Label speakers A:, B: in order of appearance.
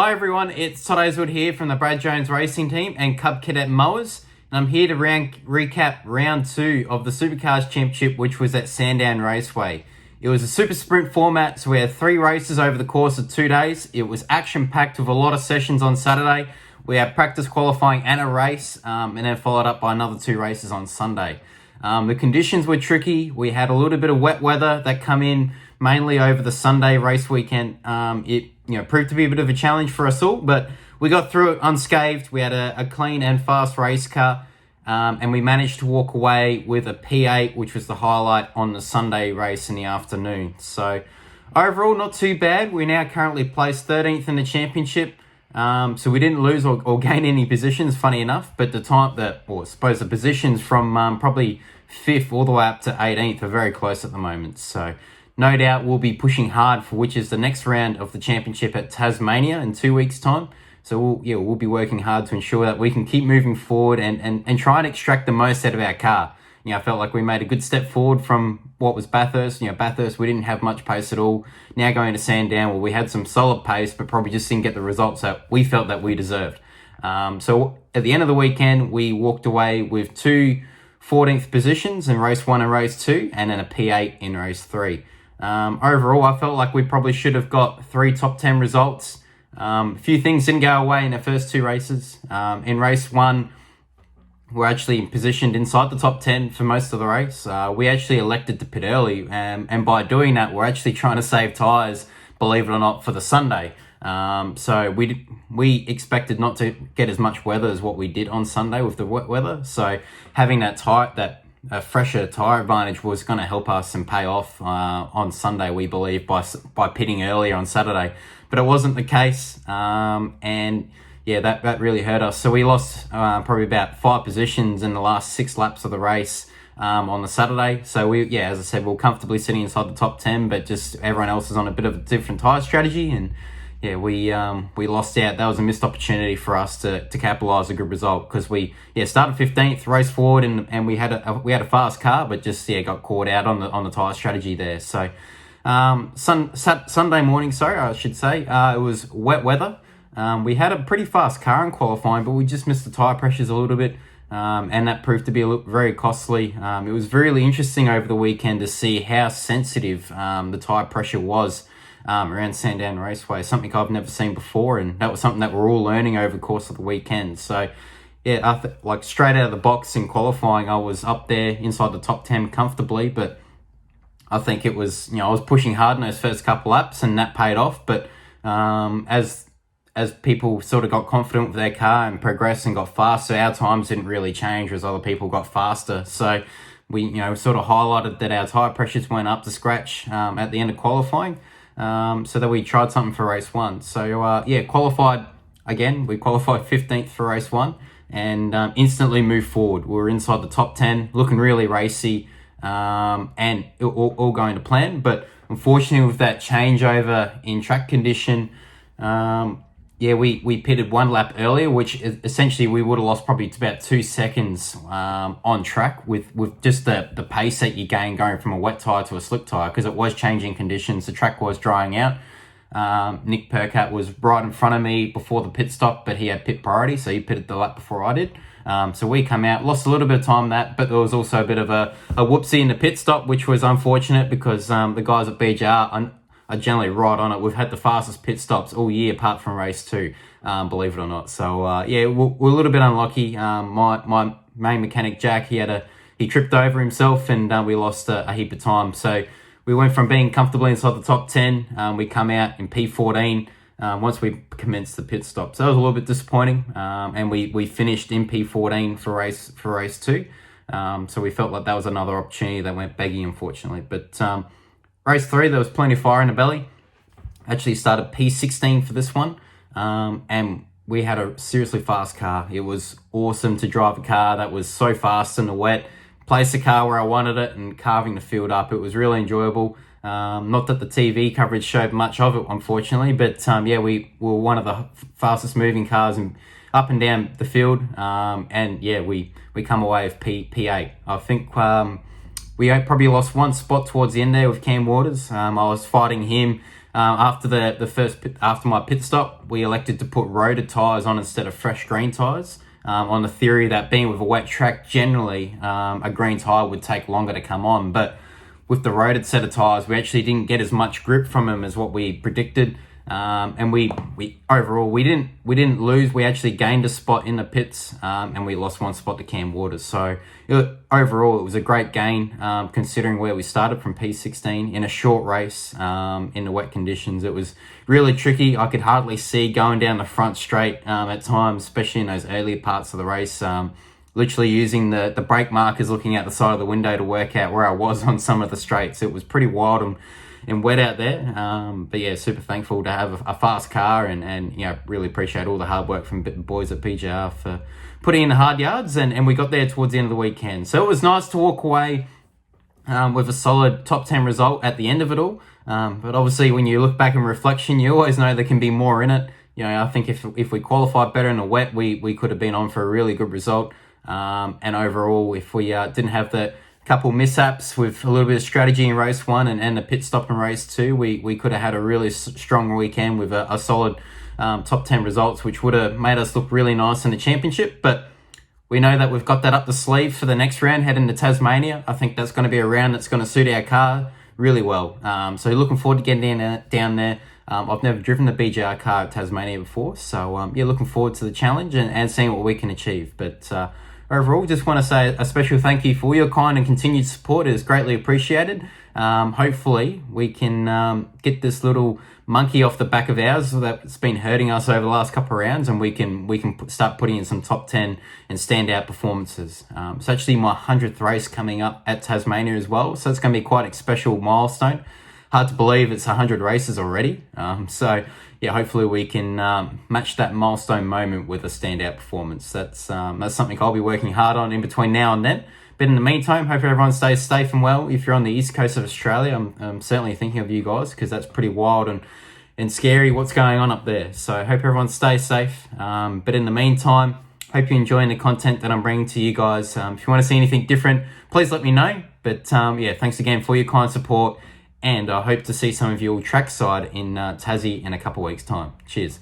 A: Hi everyone, it's Todd Hazelwood here from the Brad Jones Racing Team and Cub Cadet Mowers. And I'm here to recap round 2 of the Supercars Championship, which was at Sandown Raceway. It was a super sprint format, so we had 3 races over the course of 2 days. It was action-packed with a lot of sessions on Saturday. We had practice qualifying and a race, and then followed up by another 2 races on Sunday. The conditions were tricky. We had a little bit of wet weather that come in mainly over the Sunday race weekend. It proved to be a bit of a challenge for us all, but we got through it unscathed. We had a clean and fast race car, and we managed to walk away with a P8, which was the highlight on the Sunday race in the afternoon. So overall, not too bad. We're now currently placed 13th in the championship. So we didn't lose or gain any positions, funny enough, but the positions from probably 5th all the way up to 18th are very close at the moment. So no doubt we'll be pushing hard for which is the next round of the championship at Tasmania in 2 weeks' time. So we'll be working hard to ensure that we can keep moving forward and try and extract the most out of our car. I felt like we made a good step forward from what was Bathurst. Bathurst, we didn't have much pace at all. Now going to Sandown, we had some solid pace, but probably just didn't get the results that we felt that we deserved. So at the end of the weekend, we walked away with 2 14th positions in race 1 and race 2, and then a P8 in race 3. Overall, I felt like we probably should have got 3 top 10 results. A few things didn't go away in the first 2 races. In race 1, we're actually positioned inside the top 10 for most of the race. We actually elected to pit early, and by doing that, we're actually trying to save tyres, believe it or not, for the Sunday. So we expected not to get as much weather as what we did on Sunday with the wet weather. So having that fresher tyre advantage was going to help us and pay off on Sunday, we believe, by pitting earlier on Saturday. But it wasn't the case, and that really hurt us. So we lost probably about 5 positions in the last 6 laps of the race on the Saturday. So as I said, we're comfortably sitting inside the top 10, but just everyone else is on a bit of a different tyre strategy, and we lost out. That was a missed opportunity for us to capitalise a good result, because we started 15th, raced forward, and we had a fast car, but just got caught out on the tyre strategy there. So Sunday morning, I should say, it was wet weather. We had a pretty fast car in qualifying, but we just missed the tyre pressures a little bit, and that proved to be very costly. It was really interesting over the weekend to see how sensitive the tyre pressure was around Sandown Raceway, something I've never seen before, and that was something that we're all learning over the course of the weekend. So straight out of the box in qualifying, I was up there inside the top 10 comfortably, but I think it was, I was pushing hard in those first couple laps, and that paid off. But as people sort of got confident with their car and progressed and got faster, our times didn't really change as other people got faster. So we, sort of highlighted that our tyre pressures weren't up to scratch at the end of qualifying. So that we tried something for race 1. So qualified again. We qualified 15th for race 1, and instantly moved forward. We were inside the top 10, looking really racy, and all going to plan. But unfortunately, with that changeover in track condition, we pitted 1 lap earlier, which essentially we would have lost probably about 2 seconds on track with just the pace that you gain going from a wet tyre to a slick tyre, because it was changing conditions. The track was drying out. Nick Percat was right in front of me before the pit stop, but he had pit priority, so he pitted the lap before I did. So we come out, lost a little bit of time but there was also a bit of a whoopsie in the pit stop, which was unfortunate because the guys at BJR are generally right on it. We've had the fastest pit stops all year apart from race 2, believe it or not. So we're a little bit unlucky. My main mechanic, Jack, he tripped over himself, and we lost a heap of time. So we went from being comfortably inside the top 10, we come out in P14 once we commenced the pit stop. So that was a little bit disappointing, and we finished in P14 for race 2. So we felt like that was another opportunity that went begging, unfortunately. But race 3, there was plenty of fire in the belly. Actually started P16 for this one, and we had a seriously fast car. It was awesome to drive a car that was so fast in the wet, place the car where I wanted it, and carving the field up. It was really enjoyable. Not that the TV coverage showed much of it, unfortunately, but we were one of the fastest moving cars up and down the field, and we come away with P8. I think we probably lost 1 spot towards the end there with Cam Waters. I was fighting him After my pit stop, we elected to put rotor tyres on instead of fresh green tyres, on the theory that being with a wet track, generally a green tyre would take longer to come on. But with the rotored set of tyres, we actually didn't get as much grip from them as what we predicted. And we overall we didn't lose. We actually gained a spot in the pits, and we lost one spot to Cam Waters. So overall, it was a great gain, considering where we started from P16 in a short race, in the wet conditions. It was really tricky. I could hardly see going down the front straight at times, especially in those earlier parts of the race. Literally using the brake markers, looking out the side of the window to work out where I was on some of the straights. It was pretty wild and wet out there. But yeah, super thankful to have a fast car, and really appreciate all the hard work from the boys at PJR for putting in the hard yards, and we got there towards the end of the weekend. So it was nice to walk away with a solid top 10 result at the end of it all. But obviously when you look back in reflection, you always know there can be more in it. I think if we qualified better in the wet, we could have been on for a really good result. And overall, if we didn't have the couple mishaps with a little bit of strategy in race 1 and the pit stop in race 2, we could have had a really strong weekend with a solid top 10 results, which would have made us look really nice in the championship. But we know that we've got that up the sleeve for the next round, heading to Tasmania. I think that's going to be a round that's going to suit our car really well. So looking forward to getting down there. I've never driven the BJR car at Tasmania before, so looking forward to the challenge and seeing what we can achieve. But overall, just want to say a special thank you for all your kind and continued support. It is greatly appreciated. Hopefully, we can get this little monkey off the back of ours that's been hurting us over the last couple of rounds, and we can start putting in some top 10 and standout performances. It's actually my 100th race coming up at Tasmania as well, so it's going to be quite a special milestone. Hard to believe it's 100 races already. So yeah, hopefully we can match that milestone moment with a standout performance. That's something I'll be working hard on in between now and then. But in the meantime, hope everyone stays safe and well. If you're on the east coast of Australia, I'm certainly thinking of you guys, because that's pretty wild and scary what's going on up there. So I hope everyone stays safe. But in the meantime, hope you're enjoying the content that I'm bringing to you guys. If you want to see anything different, please let me know. But thanks again for your kind support. And I hope to see some of you all trackside in Tassie in a couple of weeks' time. Cheers.